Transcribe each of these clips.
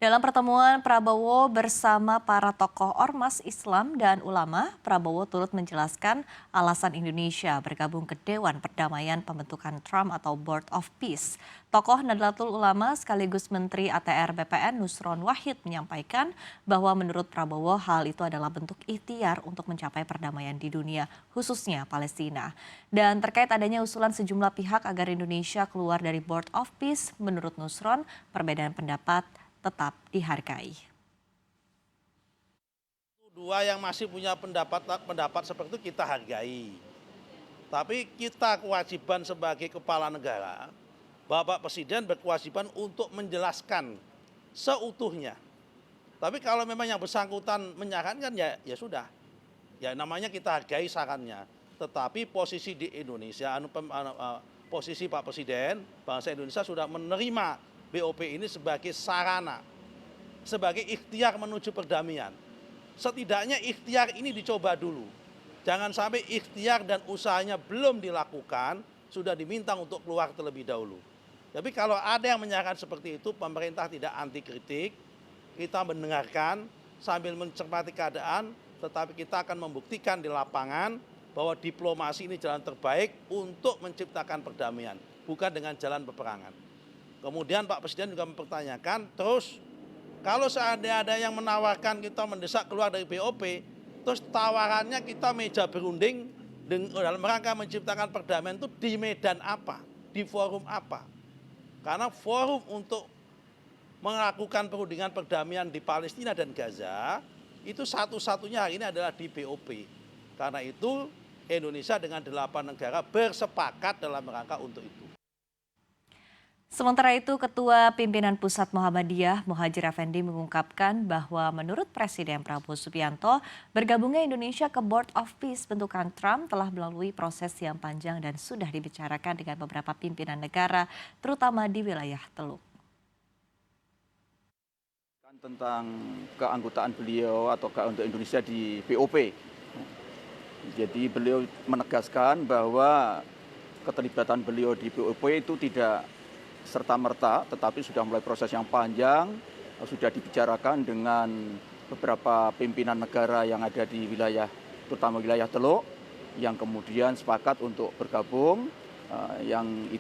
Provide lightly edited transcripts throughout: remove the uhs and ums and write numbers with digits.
Dalam pertemuan Prabowo bersama para tokoh ormas Islam dan ulama, Prabowo turut menjelaskan alasan Indonesia bergabung ke Dewan Perdamaian Pembentukan Trump atau Board of Peace. Tokoh Nahdlatul Ulama sekaligus Menteri ATR BPN Nusron Wahid menyampaikan bahwa menurut Prabowo hal itu adalah bentuk ikhtiar untuk mencapai perdamaian di dunia, khususnya Palestina. Dan terkait adanya usulan sejumlah pihak agar Indonesia keluar dari Board of Peace, menurut Nusron, perbedaan pendapat tetap dihargai. Dua yang masih punya pendapat seperti itu kita hargai. Tapi kita kewajiban sebagai kepala negara, Bapak Presiden berkewajiban untuk menjelaskan seutuhnya. Tapi kalau memang yang bersangkutan menyarankan ya sudah. Ya namanya kita hargai sarannya. Tetapi posisi di Indonesia, posisi Pak Presiden, bangsa Indonesia sudah menerima BOP ini sebagai sarana, sebagai ikhtiar menuju perdamaian. Setidaknya ikhtiar ini dicoba dulu. Jangan sampai ikhtiar dan usahanya belum dilakukan, sudah diminta untuk keluar terlebih dahulu. Tapi kalau ada yang menyarankan seperti itu, pemerintah tidak anti kritik, kita mendengarkan sambil mencermati keadaan, tetapi kita akan membuktikan di lapangan bahwa diplomasi ini jalan terbaik untuk menciptakan perdamaian, bukan dengan jalan peperangan. Kemudian Pak Presiden juga mempertanyakan, terus kalau seandainya ada yang menawarkan kita mendesak keluar dari BOP, terus tawarannya kita meja berunding dalam rangka menciptakan perdamaian itu di medan apa, di forum apa? Karena forum untuk melakukan perundingan perdamaian di Palestina dan Gaza, itu satu-satunya hari ini adalah di BOP. Karena itu Indonesia dengan 8 negara bersepakat dalam rangka untuk itu. Sementara itu, Ketua Pimpinan Pusat Muhammadiyah Muhadjir Effendi mengungkapkan bahwa menurut Presiden Prabowo Subianto, bergabungnya Indonesia ke Board of Peace bentukan Trump telah melalui proses yang panjang dan sudah dibicarakan dengan beberapa pimpinan negara, terutama di wilayah Teluk. Tentang keanggotaan beliau atau untuk Indonesia di BOP. Jadi beliau menegaskan bahwa keterlibatan beliau di BOP itu tidak serta-merta, tetapi sudah mulai proses yang panjang, sudah dibicarakan dengan beberapa pimpinan negara yang ada di wilayah, terutama wilayah Teluk, yang kemudian sepakat untuk bergabung. Yang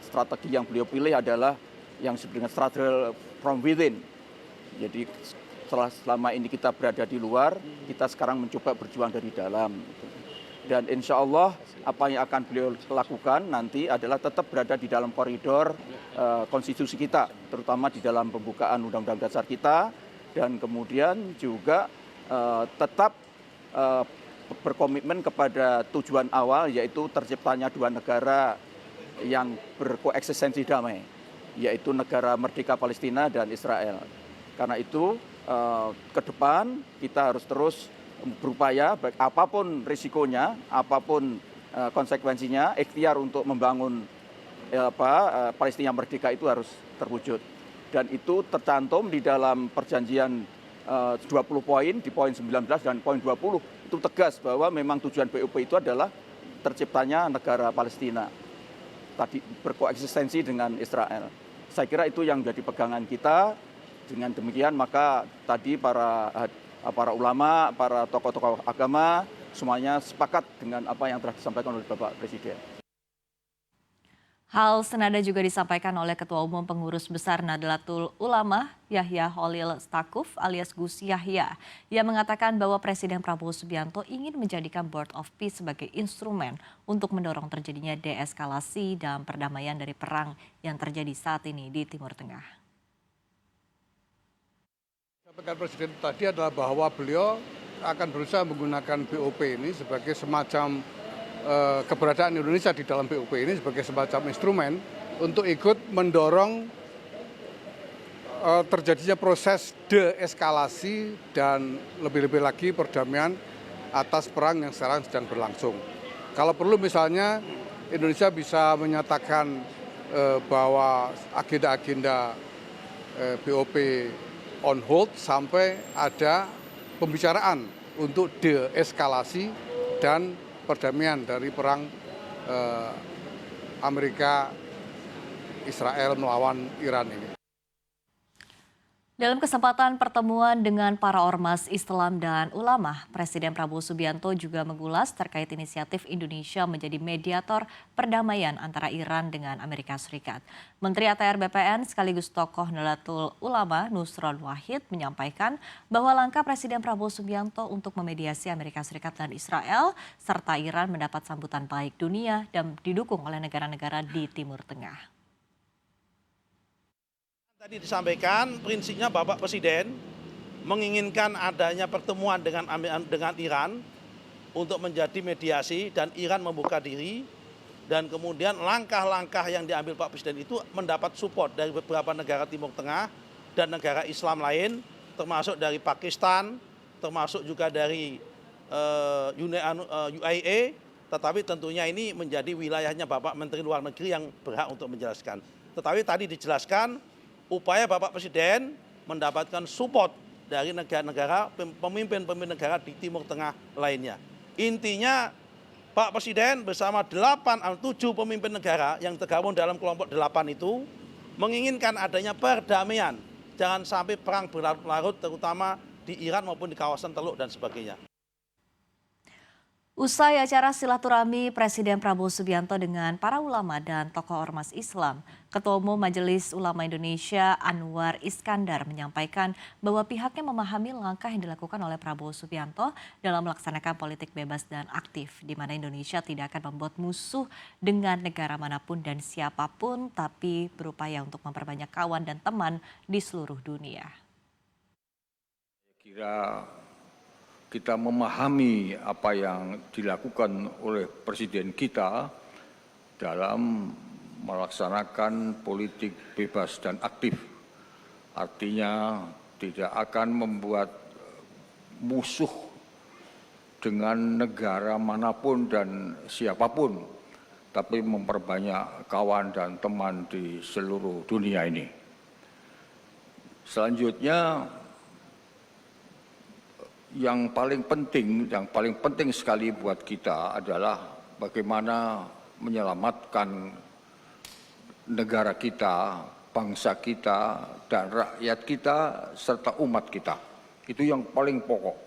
strategi yang beliau pilih adalah yang disebut dengan strategi from within. Jadi selama ini kita berada di luar, kita sekarang mencoba berjuang dari dalam. Dan insya Allah apa yang akan beliau lakukan nanti adalah tetap berada di dalam koridor konstitusi kita, terutama di dalam pembukaan Undang-Undang Dasar kita, dan kemudian juga tetap berkomitmen kepada tujuan awal, yaitu terciptanya dua negara yang berkoeksistensi damai, yaitu negara merdeka Palestina dan Israel. Karena itu ke depan kita harus terus berupaya, baik apapun risikonya, apapun konsekuensinya, ikhtiar untuk membangun Palestina merdeka itu harus terwujud. Dan itu tercantum di dalam perjanjian 20 poin, di poin 19 dan poin 20, itu tegas bahwa memang tujuan BOP itu adalah terciptanya negara Palestina, tadi berkoeksistensi dengan Israel. Saya kira itu yang menjadi pegangan kita. Dengan demikian maka tadi para ulama, para tokoh-tokoh agama, semuanya sepakat dengan apa yang telah disampaikan oleh Bapak Presiden. Hal senada juga disampaikan oleh Ketua Umum Pengurus Besar Nahdlatul Ulama Yahya Holil Stakuf alias Gus Yahya. Ia mengatakan bahwa Presiden Prabowo Subianto ingin menjadikan Board of Peace sebagai instrumen untuk mendorong terjadinya deeskalasi dan perdamaian dari perang yang terjadi saat ini di Timur Tengah. Sampaikan Presiden tadi adalah bahwa beliau akan berusaha menggunakan BOP ini sebagai semacam keberadaan Indonesia di dalam BOP ini sebagai semacam instrumen untuk ikut mendorong terjadinya proses deeskalasi dan lebih-lebih lagi perdamaian atas perang yang sekarang sedang berlangsung. Kalau perlu misalnya Indonesia bisa menyatakan bahwa agenda-agenda BOP on hold sampai ada pembicaraan untuk deeskalasi dan perdamaian dari perang Amerika Israel melawan Iran ini. Dalam kesempatan pertemuan dengan para ormas Islam dan ulama, Presiden Prabowo Subianto juga mengulas terkait inisiatif Indonesia menjadi mediator perdamaian antara Iran dengan Amerika Serikat. Menteri ATR BPN sekaligus tokoh Nahdlatul Ulama Nusron Wahid menyampaikan bahwa langkah Presiden Prabowo Subianto untuk memediasi Amerika Serikat dan Israel serta Iran mendapat sambutan baik dunia dan didukung oleh negara-negara di Timur Tengah. Tadi disampaikan prinsipnya Bapak Presiden menginginkan adanya pertemuan dengan Iran untuk menjadi mediasi dan Iran membuka diri, dan kemudian langkah-langkah yang diambil Pak Presiden itu mendapat support dari beberapa negara Timur Tengah dan negara Islam lain, termasuk dari Pakistan, termasuk juga dari UAE, tetapi tentunya ini menjadi wilayahnya Bapak Menteri Luar Negeri yang berhak untuk menjelaskan. Tetapi tadi dijelaskan upaya Bapak Presiden mendapatkan support dari negara-negara, pemimpin-pemimpin negara di Timur Tengah lainnya. Intinya Pak Presiden bersama 7 pemimpin negara yang tergabung dalam kelompok 8 itu menginginkan adanya perdamaian. Jangan sampai perang berlarut-larut terutama di Iran maupun di kawasan Teluk dan sebagainya. Usai acara silaturahmi Presiden Prabowo Subianto dengan para ulama dan tokoh ormas Islam, Ketua Umum Majelis Ulama Indonesia Anwar Iskandar menyampaikan bahwa pihaknya memahami langkah yang dilakukan oleh Prabowo Subianto dalam melaksanakan politik bebas dan aktif, di mana Indonesia tidak akan membuat musuh dengan negara manapun dan siapapun, tapi berupaya untuk memperbanyak kawan dan teman di seluruh dunia. Kira kita memahami apa yang dilakukan oleh Presiden kita dalam melaksanakan politik bebas dan aktif. Artinya tidak akan membuat musuh dengan negara manapun dan siapapun, tapi memperbanyak kawan dan teman di seluruh dunia ini. Selanjutnya, yang paling penting sekali buat kita adalah bagaimana menyelamatkan negara kita, bangsa kita, dan rakyat kita, serta umat kita. Itu yang paling pokok.